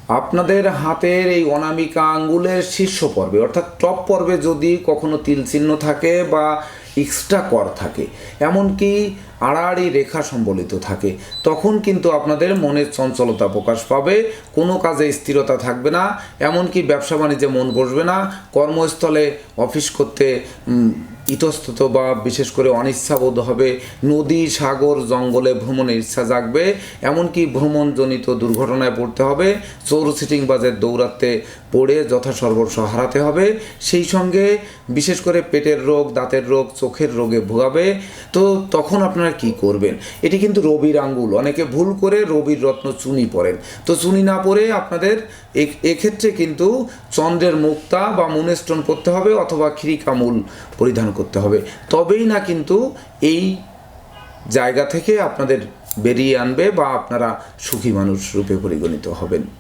আপনাদের হাতের এই অনামিকা আঙ্গুলের শীর্ষ পর্বে অর্থাৎ টপ পর্বে যদি কখনো তিল চিহ্ন থাকে বা এক্সট্রা কর থাকে, এমনকি আড়াআড়ি রেখা সম্বলিত থাকে, তখন কিন্তু আপনাদের মনের চঞ্চলতা প্রকাশ পাবে, কোনো কাজে স্থিরতা থাকবে না, এমনকি ব্যবসা বাণিজ্যে মন বসবে না, কর্মস্থলে অফিস করতে ইতস্তত বা বিশেষ করে অনিচ্ছা বোধ হবে, নদী সাগর জঙ্গলে ভ্রমণের ইচ্ছা জাগবে, এমনকি ভ্রমণজনিত দুর্ঘটনায় পড়তে হবে, চোর সিটিংবাজের দৌরাত্মে পড়ে যথাসর্বস্ব হারাতে হবে, সেই সঙ্গে বিশেষ করে পেটের রোগ, দাঁতের রোগ, চোখের রোগে ভোগাবে। তো তখন আপনারা কি করবেন? এটি কিন্তু রবির আঙ্গুল, অনেকে ভুল করে রবির রত্ন চুনি পড়েন, তো চুনি না পরে আপনাদের এক্ষেত্রে কিন্তু চন্দ্রের মুক্তা বা মুনেস্টোন পরতে হবে অথবা খিরিকামূল পরিধান করতে হবে, তবেই না কিন্তু এই জায়গা থেকে আপনাদের বেরিয়ে আনবে বা আপনারা সুখী মানুষ রূপে পরিগণিত হবেন।